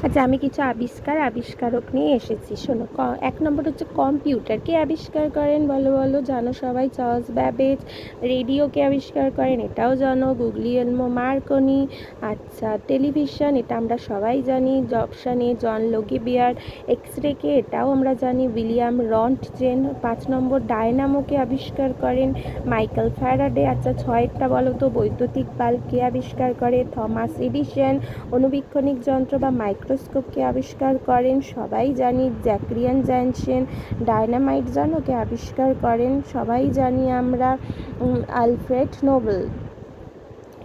আচ্ছা, আমি কিছু আবিষ্কারক নিয়ে এসেছি, শোনো। 1 নম্বর হচ্ছে কম্পিউটার। কে আবিষ্কার করেন বলো বলো? জানো সবাই, চার্লস ব্যাবেজ। রেডিও কে আবিষ্কার করেন? এটাও জানো, গুগলিয়েলমো মার্কনি। আচ্ছা, টেলিভিশন, এটা আমরা সবাই জানি, option A John Logie beer. X ray কে? এটাও আমরা জানি, উইলিয়াম রন্টজেন। 5 নম্বর ডায়নামো কে আবিষ্কার করেন? Michael Faraday. আচ্ছা, 6টা বলো তো, বৈদ্যুতিক বাল্ব কে আবিষ্কার করে? Thomas Edison. অণুবীক্ষণিক যন্ত্র বা মাইক্রোস্কোপকে আবিষ্কার করেন? সবাই জানি, জ্যাকরিয়ান জ্যানসেন। ডায়নামাইট জানো কে আবিষ্কার করেন? সবাই জানি আমরা, আলফ্রেড নোবেল।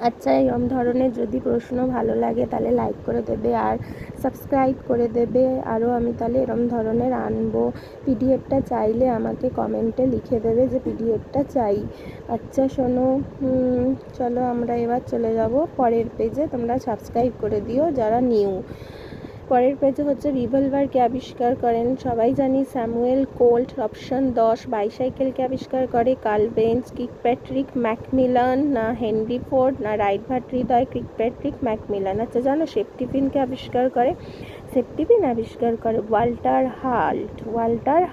আচ্ছা, এরম ধরনের যদি প্রশ্ন ভালো লাগে তাহলে লাইক করে দেবে আর সাবস্ক্রাইব করে দেবে। আরও আমি তাহলে এরম ধরনের আনবো। পিডিএফটা চাইলে আমাকে কমেন্টে লিখে দেবে যে পিডিএফটা চাই। আচ্ছা শোনো, চলো আমরা এবার চলে যাব পরের পেজে। তোমরা সাবস্ক্রাইব করে দিও যারা নিউ। পরের পেজে হচ্ছে রিভলভারকে আবিষ্কার করেন? সবাই জানি স্যামুয়েল কোল্ট। অপশন 10। বাইসাইকেলকে আবিষ্কার করে? কার্ল বেঞ্চ, কির্কপ্যাট্রিক ম্যাকমিলান, না হেনরি ফোর্ড, না রাইট ভাতৃদ্বয় কির্কপ্যাট্রিক ম্যাকমিলান। আচ্ছা, জানো সেফটি পিনকে আবিষ্কার করে? সেফটি পিন আবিষ্কার করে ওয়াল্টার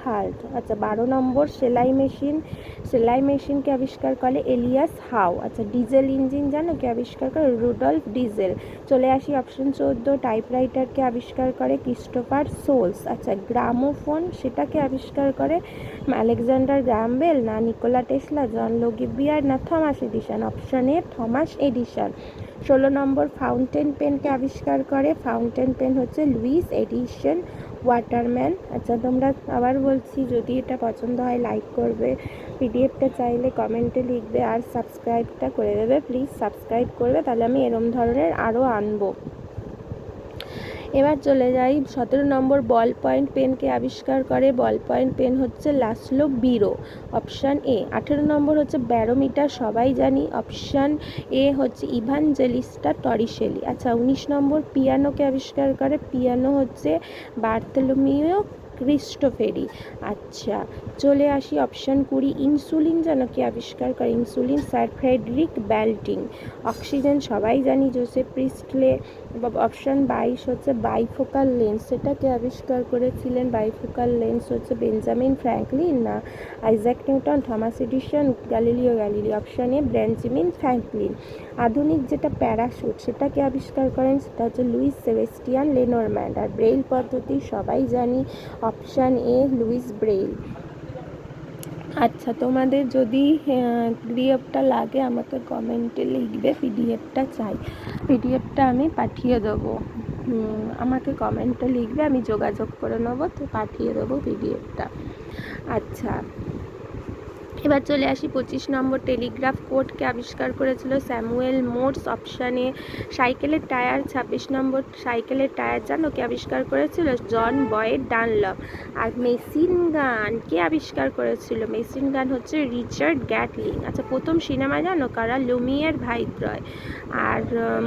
হাল্ট। আচ্ছা, 12 নম্বর সেলাই মেশিনকে আবিষ্কার করে? Elias Howe. আচ্ছা, ডিজেল ইঞ্জিন জানো কে আবিষ্কার করে? Rudolf Diesel. চলে আসি অপশন 14। টাইপরাইটারকে আবিষ্কার করে? Christopher sols. আচ্ছা, গ্রামোফোন, সেটাকে আবিষ্কার করে? আলেকজান্ডার গ্রাহাম বেল, না Nikola Tesla, John Logie Baird, না Thomas Edison. Option A Thomas Edison. 16 number fountain পেনকে আবিষ্কার করে? ফাউন্টেন পেন হচ্ছে লুইস এডিসন ওয়াটারম্যান। আচ্ছা, তোমরা আবার বলছি, যদি এটা পছন্দ হয় লাইক করবে, পিডিএফটা চাইলে কমেন্টে লিখবে আর সাবস্ক্রাইবটা করে দেবে। প্লিজ সাবস্ক্রাইব করবে, তাহলে আমি এরম ধরনের আরও আনবো। এবার চলে যাই 17 নম্বর বল পয়েন্ট পেনকে আবিষ্কার করে? বল পয়েন্ট পেন হচ্ছে Laszlo Biro. Option A. 18 number হচ্ছে ব্যারোমিটার, সবাই জানি। অপশান এ হচ্ছে ইভানজেলিস্টা টরিশেলি। আচ্ছা, 19 নম্বর পিয়ানোকে আবিষ্কার করে? পিয়ানো হচ্ছে বার্থলোমিও ক্রিস্টোফেরি। আচ্ছা, চলে আসি অপশান 20। ইনসুলিন জানো কে আবিষ্কার করে? Insulin sir Frederick Banting. Oxygen সবাই জানি, জোসেফ প্রিস্টলে। অপশান 22 হচ্ছে বাইফোকাল লেন্স, সেটাকে আবিষ্কার করেছিলেন? বাইফোকাল লেন্স হচ্ছে বেঞ্জামিন ফ্র্যাঙ্কলিন, না Isaac Newton, Thomas Edison, Galileo Galilei. Option A Benjamin Franklin. আধুনিক যেটা প্যারাশুট, সেটাকে আবিষ্কার করেন? সেটা হচ্ছে লুইস সেবাস্টিয়ান লেনরম্যান্ড। আর ব্রেইল পদ্ধতি সবাই জানি, অপশান এ লুইস ব্রেইল। আচ্ছা, তোমাদের যদি পিডিএফটা লাগে আমাকে কমেন্টে লিখবে পিডিএফটা চাই। পিডিএফটা আমি পাঠিয়ে দেবো। আমাকে কমেন্টে লিখবে, আমি যোগাযোগ করে নেবো, তো পাঠিয়ে দেবো পিডিএফটা। আচ্ছা, এবার চলে আসি 25 নম্বর টেলিগ্রাফ কোডকে আবিষ্কার করেছিল? Samuel Morse. অপশানে সাইকেলের টায়ার। 26 নম্বর সাইকেলের টায়ার জানো কে আবিষ্কার করেছিল? জন বয়েড ডানলপ। আর মেশিন গান কে আবিষ্কার করেছিল? মেশিন গান হচ্ছে রিচার্ড গ্যাটলিং। আচ্ছা, প্রথম সিনেমা জানো কারা? লুমিয়ার ভাইদ্রয়। আর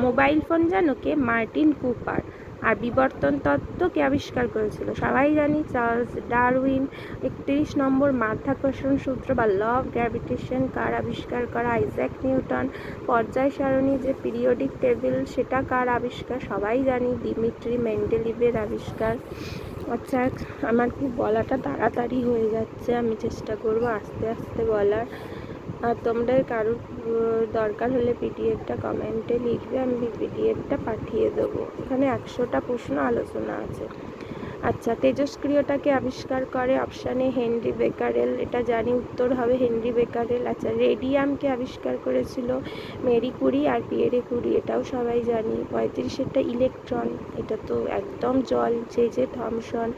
মোবাইল ফোন জানো কে? Martin Cooper. আর বিবর্তন তত্ত্ব কে আবিষ্কার করেছিল? সবাই জানি, চার্লস ডারউইন। 31 নম্বর মাধ্যাকর্ষণ সূত্র বা ল অফ গ্র্যাভিটেশন কার আবিষ্কার করা? Isaac Newton. পর্যায় সারণী যে পিরিয়ডিক টেবিল, সেটা কার আবিষ্কার? সবাই জানি, দিমিত্রি মেন্ডেলিভের আবিষ্কার। আচ্ছা, আমার খুব বলাটা তাড়াতাড়ি হয়ে যাচ্ছে, আমি চেষ্টা করব আস্তে আস্তে বলার। আর তোমরা কারোর দরকার হলে পিডিএফটা কমেন্টে লিখবে, আমি পিডিএফটা পাঠিয়ে দেবো। এখানে 100টা প্রশ্ন আলোচনা আছে। আচ্ছা, তেজস্ক্রিয়টাকে আবিষ্কার করে? অপশানে হেনরি বেকারেল, এটা জানি, উত্তর হবে হেনরি বেকারেল। আচ্ছা, রেডিয়ামকে আবিষ্কার করেছিল? মেরি কুরি আর পিয়েরে কুরি, এটাও সবাই জানি। 35টা ইলেকট্রন, এটা তো একদম জল, জে থমসন।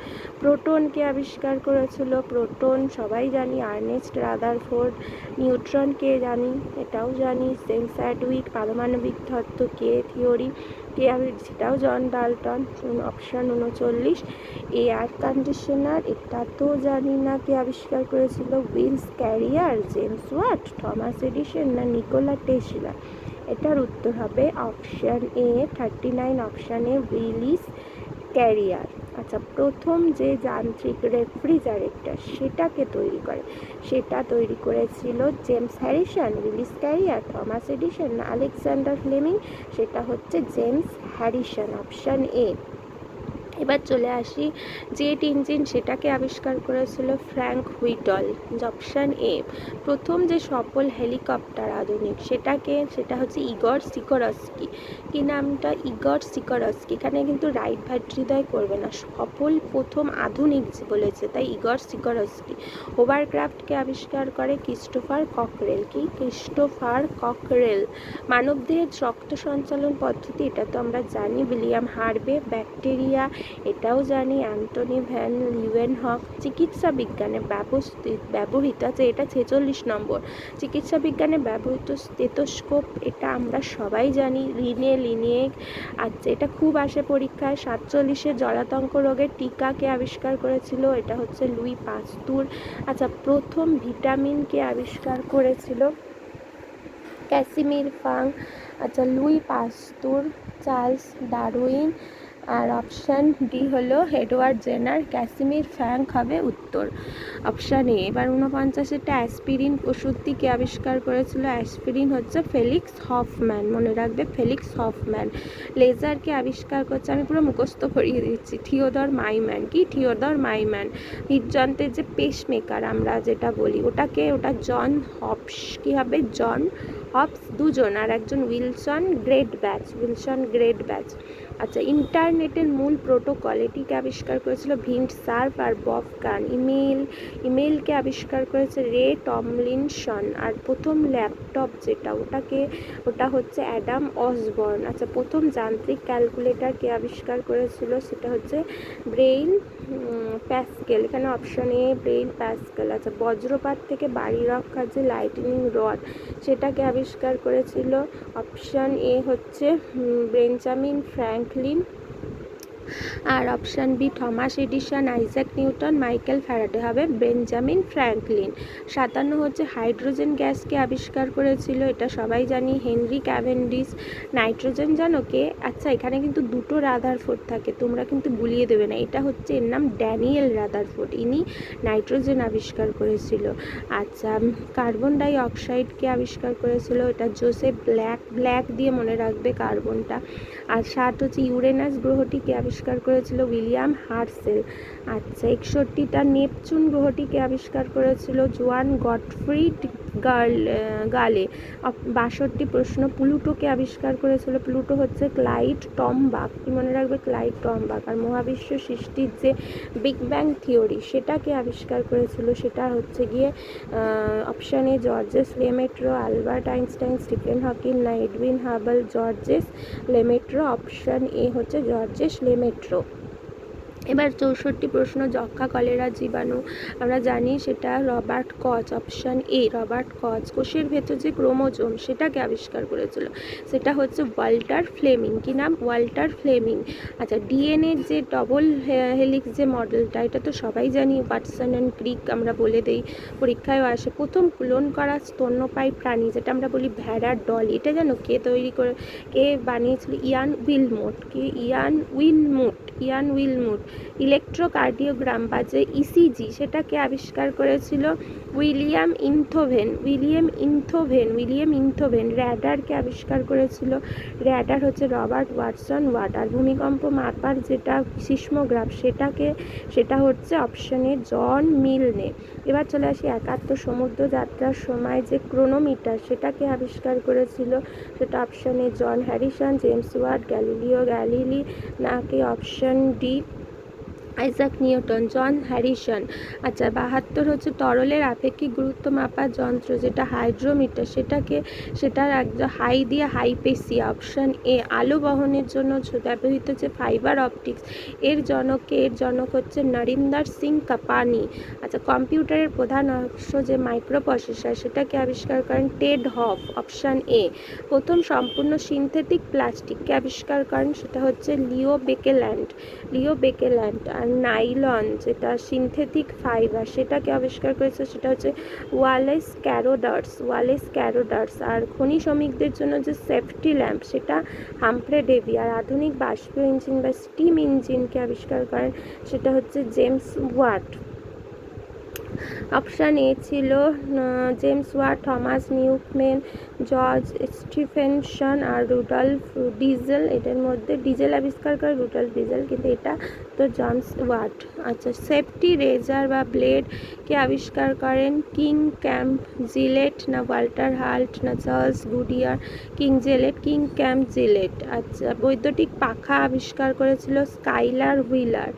প্রোটনকে আবিষ্কার করেছিল? প্রোটন সবাই জানি, আর্নেস্ট রাদারফোর্ড। নিউট্রনকে জানি, এটাও জানি, জেমস চ্যাডউইক। পারমাণবিক তত্ত্ব কে থিওরি, কে সেটাও John Dalton. Option 39 air conditioner, এটা তো জানি না, কে আবিষ্কার করেছিল? Willis Carrier, James Watt, Thomas Edison, না নিকোলা টেসলা। এটার উত্তর হবে অপশান এ 39। অপশানে উইলিস ক্যারিয়ার। আচ্ছা, প্রথম যে যান্ত্রিক রেফ্রিজারেটর সেটাকে তৈরি করে? সেটা তৈরি করেছিল James Harrison, Willis career, Thomas Edison, না আলেকজান্ডার ফ্লেমিং। সেটা হচ্ছে জেমস হ্যারিসন। Option A. এবার চলে আসি জেট ইঞ্জিন, সেটাকে আবিষ্কার করেছিল ফ্র্যাঙ্ক হুইটল। Option A. প্রথম যে সফল হেলিকপ্টার আধুনিক সেটা হচ্ছে ইগর সিকোরস্কি। কি নামটা? Igor Sikorsky. এখানে কিন্তু রাইট ভাতৃদ্বয় করবে না, সফল প্রথম আধুনিক যে বলেছে, তাই ইগর সিকোরস্কি। হোভারক্রাফটকে আবিষ্কার করে ক্রিস্টোফার ককরেল। কি? Christopher cockerel. মানবদেহের রক্ত সঞ্চালন পদ্ধতি, এটা তো আমরা জানি, উইলিয়াম হার্ভে। ব্যাকটেরিয়া, এটাও জানি, অ্যান্টনি ভ্যান লিউয়েনহক। চিকিৎসা বিজ্ঞানে ব্যবহৃত, আচ্ছা এটা 46 নম্বর, চিকিৎসা বিজ্ঞানে ব্যবহৃত স্টেথোস্কোপ, এটা আমরা সবাই জানি, রিনে লিনিয়েক। আচ্ছা এটা খুব আসে পরীক্ষায়। 47-এর জলাতঙ্ক রোগের টিকাকে আবিষ্কার করেছিল, এটা হচ্ছে লুই পাস্তুর। আচ্ছা প্রথম ভিটামিনকে আবিষ্কার করেছিল ক্যাসিমির ফাং। আচ্ছা লুই পাস্তুর, চার্লস ডারউইন। আর অপশান ডি হলো এডওয়ার্ড জেনার। ক্যাসিমির ফ্র্যাঙ্ক হবে উত্তর। Option A. এবার 49-এটা অ্যাসপিরিন ওষুধটিকে আবিষ্কার করেছিল, অ্যাসপিরিন হচ্ছে ফেলিক্স হফম্যান, মনে রাখবে ফেলিক্স হফম্যান। লেজারকে আবিষ্কার করছে, আমি পুরো মুখস্থ করিয়ে দিচ্ছি, থিওডর মাইম্যান। কি? Theodore my man. হৃদযন্ত্রের যে পেসমেকার আমরা যেটা বলি, ওটা জন হপস। কি হবে? জন হপস। দুজন, আর একজন উইলসন গ্রেট ব্যাচ। আচ্ছা ইন্টারনেটের মূল প্রোটোকল, এটিকে আবিষ্কার করেছিল ভিন্ট সার্ফ আর বব কান। ইমেইলকে আবিষ্কার করেছে রে টমলিনসন। আর প্রথম ল্যাপটপ যেটা, ওটা হচ্ছে অ্যাডাম অসবর্ন। আচ্ছা প্রথম যান্ত্রিক ক্যালকুলেটরকে আবিষ্কার করেছিল, সেটা হচ্ছে ব্রেইল প্যাসকেল। এখানে অপশন এ ব্রেইল প্যাসকেল। আচ্ছা বজ্রপাত থেকে বাড়ি রক্ষার যে লাইটনিং রড, সেটাকে আবিষ্কার করেছিল, অপশান এ হচ্ছে বেঞ্জামিন ফ্র্যাঙ্কলিন। আর option B Thomas Edison, Isaac Newton, Michael Faraday হবে বেঞ্জামিন ফ্র্যাঙ্কলিন। 57 হচ্ছে হাইড্রোজেন গ্যাসকে আবিষ্কার করেছিল, এটা সবাই জানি, হেনরি ক্যাভেন্ডিশ। নাইট্রোজেন জানো কে? আচ্ছা এখানে কিন্তু দুটো রাদারফোর্ড থাকে, তোমরা কিন্তু গুলিয়ে দেবে না, এটা হচ্ছে, এর নাম ড্যানিয়েল রাদারফোর্ড, ইনি নাইট্রোজেন আবিষ্কার করেছিল। আচ্ছা কার্বন ডাই অক্সাইডকে আবিষ্কার করেছিল, এটা জোসেফ ব্ল্যাক দিয়ে মনে রাখবে কার্বনটা। আর 7 হচ্ছে ইউরেনাস গ্রহটিকে আবিষ্কার করেছিল উইলিয়াম হার্সেল। আচ্ছা 61টা নেপচুন গ্রহটিকে আবিষ্কার করেছিল জোয়ান গটফ্রিড গালে। 62 প্রশ্ন, প্লুটোকে আবিষ্কার করেছিল, প্লুটো হচ্ছে ক্লাইড টমবাক। কি মনে রাখবে? ক্লাইড টমবাক। আর মহাবিশ্ব সৃষ্টির যে বিগ ব্যাং থিওরি, সেটাকে আবিষ্কার করেছিল, সেটা হচ্ছে গিয়ে option A Georges Lemaitre, Albert Einstein, Stephen Hawking, না Edwin Hubble. Georges Lemaitre. Option A হচ্ছে জর্জেস লেমেট্রো। এবার 64 প্রশ্ন, যক্ষা কলেরা জীবাণু আমরা জানি, সেটা রবার্ট কচ। অপশান এ রবার্ট কচ। কোষের ভেতর যে ক্রোমোজোম, সেটাকে আবিষ্কার করেছিল, সেটা হচ্ছে ওয়াল্টার ফ্লেমিং। কি নাম? Walter Fleming. আচ্ছা ডিএনএর যে ডবল হেলিক্স যে মডেলটা, এটা তো সবাই জানি, ওয়াটসন অ্যান্ড ক্রিক আমরা বলে দেই, পরীক্ষায়ও আসে। প্রথম ক্লোন করা স্তন্যপায়ী প্রাণী, যেটা আমরা বলি ভেড়ার ডলি, এটা জানো কে বানিয়েছিল? ইয়ান উইলমোট। কি? ইয়ান উইলমোট। ইলেকট্রোকার্ডিওগ্রাম বা যে ইসিজি, সেটাকে আবিষ্কার করেছিল উইলিয়াম ইনথোভেন। র্যাডারকে আবিষ্কার করেছিল, র্যাডার হচ্ছে রবার্ট ওয়াটসন ওয়াট। আর ভূমিকম্প মাপার যেটা সিসমোগ্রাফ, সেটা হচ্ছে অপশানে জন মিলনে। এবার চলে আসি 71 সমুদ্র যাত্রার সময় যে ক্রোনোমিটার, সেটাকে আবিষ্কার করেছিল, সেটা অপশানে জন হ্যারিসন, জেমস ওয়াট, গ্যালিলি, নাকি অপশান ডি আইজ্যাক নিউটন। জন হ্যারিসন। আচ্ছা 72 হচ্ছে তরলের আপেক্ষিক গুরুত্ব মাপার যন্ত্র, যেটা হাইড্রোমিটার, সেটার একজন হাইপেসিয়া। Option A. আলো বহনের জন্য ব্যবহৃত যে ফাইবার অপটিক্স, এর জনক হচ্ছে নরিন্দর সিং কাপানি। আচ্ছা কম্পিউটারের প্রধান অংশ যে মাইক্রো প্রসেসর, সেটাকে আবিষ্কার করেন টেড হফ। Option A. প্রথম সম্পূর্ণ সিনথেটিক প্লাস্টিককে আবিষ্কার করেন, সেটা হচ্ছে লিও বেকেল্যান্ড। আর নাইলন যেটা সিনথেটিক ফাইবার, সেটাকে আবিষ্কার করেছে, সেটা হচ্ছে ওয়ালেস ক্যারোডার্স। আর খনি শ্রমিকদের জন্য যে সেফটি ল্যাম্প, সেটা হামফ্রে ডেভি। আর আধুনিক বাষ্পীয় ইঞ্জিন বা স্টিম ইঞ্জিনকে আবিষ্কার করেন, সেটা হচ্ছে জেমস ওয়াট। অপশান এ ছিল James Watt, Thomas Newman, George Stephenson আর রুডল্ফ ডিজেল। এটার মধ্যে ডিজেল আবিষ্কার করে রুডল্ফ ডিজেল, কিন্তু এটা তো জেমস ওয়াট। আচ্ছা, সেফটি রেজার বা ব্লেড কে আবিষ্কার করেন? কিং ক্যাম্প জিলেট, না ওয়াল্টার হাল্ট, না Charles Goodyear? King camp JELET. আচ্ছা, বৈদ্যুতিক পাখা আবিষ্কার করেছিল স্কাইলার হুইলার।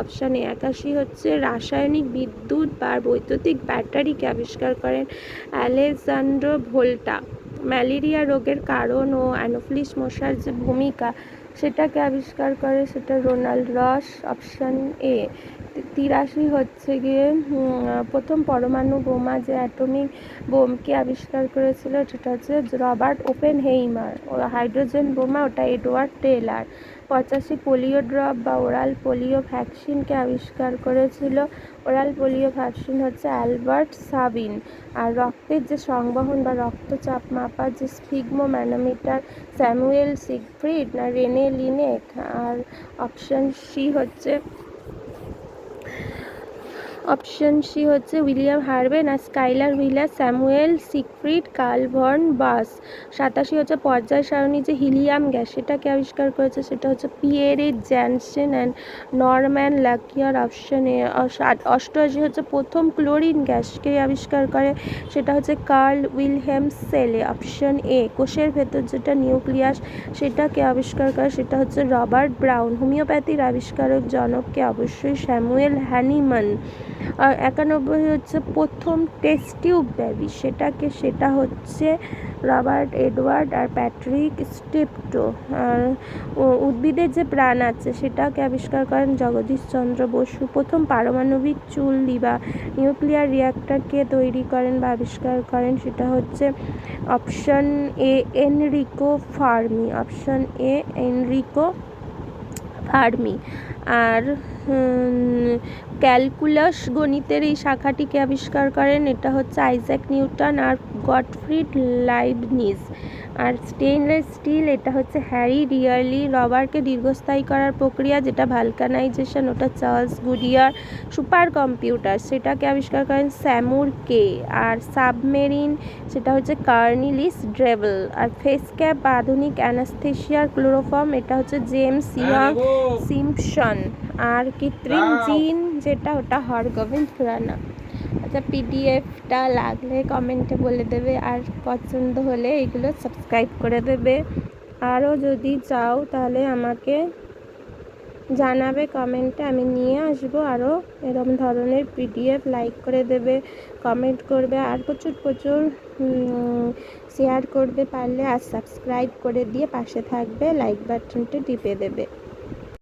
Option A. 81 হচ্ছে রাসায়নিক বিদ্যুৎ বা বৈদ্যুতিক ব্যাটারিকে আবিষ্কার করেন আলেকজান্ড্রো ভোল্টা। ম্যালেরিয়া রোগের কারণ ও অ্যানোফিলিস মশার যে ভূমিকা সেটাকে আবিষ্কার করে, সেটা রোনাল্ড রস। Option A. 83 হচ্ছে গিয়ে প্রথম পরমাণু বোমা যে অ্যাটমিক বোমকে আবিষ্কার করেছিল সেটা হচ্ছে রবার্ট ওপেনহেইমার। হাইড্রোজেন বোমা ওটা এডওয়ার্ড টেইলার। 85 পোলিও ড্রপ বা ওরাল পোলিও ভ্যাকসিনকে আবিষ্কার করেছিল? ওরাল পোলিও ভ্যাকসিন হচ্ছে অ্যালবার্ট সাবিন। আর রক্তের যে সংবহন বা রক্তচাপ মাপার যে স্ফিগমো ম্যানোমিটার স্যামুয়েল সিগফ্রিড না রেনে লিনেক? আর অপশান সি হচ্ছে উইলিয়াম হার্ভে, না Schuyler Wheeler Samuel Siegfried Karl von Basch. 87 হচ্ছে পর্যায় সারণী যে হিলিয়াম গ্যাস সেটাকে আবিষ্কার করেছে, সেটা হচ্ছে Pierre Janssen and Norman Lockyer. Option A. 88 হচ্ছে প্রথম ক্লোরিন গ্যাসকে আবিষ্কার করে, সেটা হচ্ছে Carl Wilhelm Scheele. Option A. কোষের ভেতর যেটা নিউক্লিয়াস সেটাকে আবিষ্কার করে, সেটা হচ্ছে রবার্ট ব্রাউন। হোমিওপ্যাথির আবিষ্কারক জনককে? অবশ্যই স্যামুয়েল হ্যানিমান। আর 91 হচ্ছে প্রথম টেস্ট টিউব বেবি সেটা হচ্ছে রবার্ট এডওয়ার্ড আর প্যাট্রিক স্টেপটো। আর উদ্ভিদের যে প্রাণ আছে সেটাকে আবিষ্কার করেন জগদীশ চন্দ্র বসু। প্রথম পারমাণবিক চুল্লি বা নিউক্লিয়ার রিঅ্যাক্টরকে তৈরি করেন বা আবিষ্কার করেন, সেটা হচ্ছে option A Enrico Fermi. Option A Enrico Fermi. আর ক্যালকুলাস গণিতের এই শাখাটিকে আবিষ্কার করেন, এটা হচ্ছে আইজ্যাক নিউটন আর গটফ্রিড লাইবনিজ। আর স্টেইনলেস স্টিল এটা হচ্ছে হ্যারি রিয়ারলি। রবারকে দীর্ঘস্থায়ী করার প্রক্রিয়া যেটা ভালকানাইজেশন, ওটা চার্লস গুডিয়ার। সুপার কম্পিউটার সেটাকে আবিষ্কার করেন স্যামুর কে। আর সাবমেরিন সেটা হচ্ছে কার্নিলিস ড্রেভেল। আর ফেস ক্যাপ বা আধুনিক অ্যানাস্থেশিয়ার ক্লোরোফর্ম এটা হচ্ছে জেমস ইয়াং সিম্পসন। আর কৃত্রিম জিন যেটা ওটা হরগোবিন্দ খুরানা। আচ্ছা, পিডিএফটা লাগলে কমেন্টে বলে দেবে, আর পছন্দ হলে এগুলো সাবস্ক্রাইব করে দেবে। আরও যদি চাও তাহলে আমাকে জানাবে কমেন্টে, আমি নিয়ে আসবো আরও এরকম ধরনের পিডিএফ। লাইক করে দেবে, কমেন্ট করবে, আর প্রচুর শেয়ার করবে পারলে, আর সাবস্ক্রাইব করে দিয়ে পাশে থাকবে, লাইক বাটনটা টিপে দেবে।